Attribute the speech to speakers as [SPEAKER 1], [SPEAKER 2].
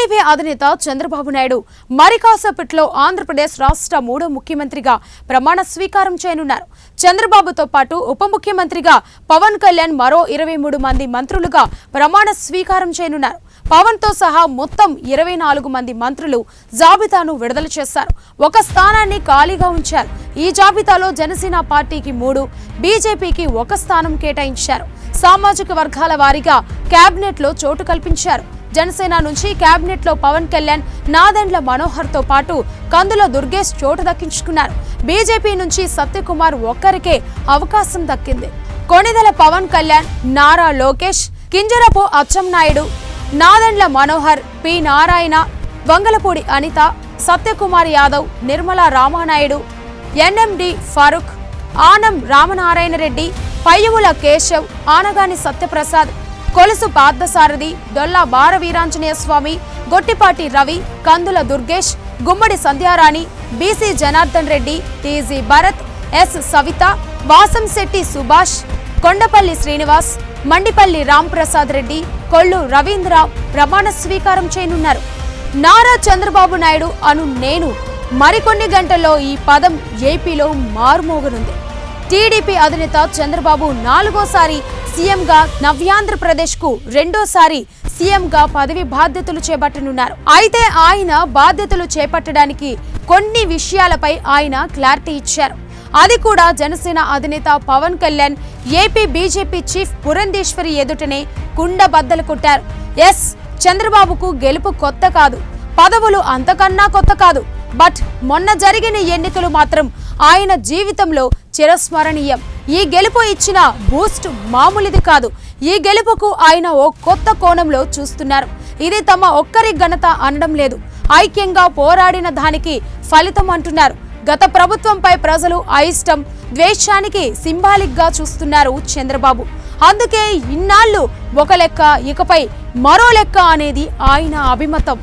[SPEAKER 1] TDP అధినేత చంద్రబాబు నాయుడు మరికాసేపట్లో ఆంధ్రప్రదేశ్ రాష్ట్ర మూడో ముఖ్యమంత్రిగా ప్రమాణ స్వీకారం చేయనున్నారు. చంద్రబాబుతో పాటు ఉప ముఖ్యమంత్రిగా పవన్ కళ్యాణ్ మరో 23 మంది మంత్రులుగా ప్రమాణ స్వీకారం చేయనున్నారు. పవన్ తో సహా మొత్తం 24 మంది మంత్రులు జాబితాను విడుదల చేశారు. ఒక స్థానాన్ని ఖాళీగా ఉంచారు. ఈ జాబితాలో జనసేన పార్టీకి 3, బీజేపీకి 1 స్థానం కేటాయించారు. సామాజిక వర్గాల వారీగా కేబినెట్ లో చోటు కల్పించారు. జనసేన నుంచి కేబినెట్ లో పవన్ కళ్యాణ్, నాదెండ్ల మనోహర్ తో పాటు కందుల దుర్గేష్ చోటు దక్కించుకున్నారు. బీజేపీ నుంచి సత్యకుమార్ ఒక్కరికే అవకాశం దక్కింది. Konidela Pawan Kalyan, Nara Lokesh, Kinjarapu Atchannaidu, Nadendla Manohar, P Narayana, Vangalapudi Anitha, Satyakumar Yadav, Nirmala Ramanaidu, NMD Farooq, Anam Ramanarayana Reddy, Payyavula Keshav, Anagani Satyaprasad, Kolusu Parthasarathy, Dola Balaveeranjaneya Swamy, Gottipati Ravi, Kandula Durgesh, Gummadi Sandhyarani, BC Janardhan Reddy, TG Bharath, S Savitha, Vasamsetti Subhash, Kondapalli Srinivas, Mandipalli Ramprasad Reddy, Kollu Ravindra ప్రమాణ స్వీకారం చేయనున్నారు. నారా చంద్రబాబు నాయుడు అను నేను మరికొన్ని గంటల్లో ఈ పదం ఏపీలో మారుమోగనుంది. టీడీపీ అధినేత చంద్రబాబు 4వసారి సీఎంగా, నవ్యాంధ్రప్రదేశ్ కు 2వసారి సీఎంగా పదవి బాధ్యతలు చేపట్టనున్నారు. అయితే ఆయన బాధ్యతలు చేపట్టడానికి కొన్ని విషయాలపై ఆయన క్లారిటీ ఇచ్చారు. అది కూడా జనసేన అధినేత Pawan Kalyan, AP BJP chief Purandeswari ఎదుటనే కుండబద్దలు కొట్టారు. ఎస్, చంద్రబాబుకు గెలుపు కొత్త కాదు, పదవులు అంతకన్నా కొత్త కాదు. బట్ మొన్న జరిగిన ఎన్నికలు మాత్రం ఆయన జీవితంలో చిరస్మరణీయం. ఈ గెలుపు ఇచ్చిన బూస్ట్ మామూలుది కాదు. ఈ గెలుపుకు ఆయన ఓ కొత్త కోణంలో చూస్తున్నారు. ఇది తమ ఒక్కరి ఘనత అనడం లేదు, ఐక్యంగా పోరాడిన దానికి ఫలితం అంటున్నారు. గత ప్రభుత్వంపై ప్రజలు అయిష్టం, ద్వేషానికి సింబాలిక్ గా చూస్తున్నారు చంద్రబాబు. అందుకే ఇన్నాళ్ళు ఒక లెక్క, ఇకపై మరో లెక్క అనేది ఆయన అభిమతం.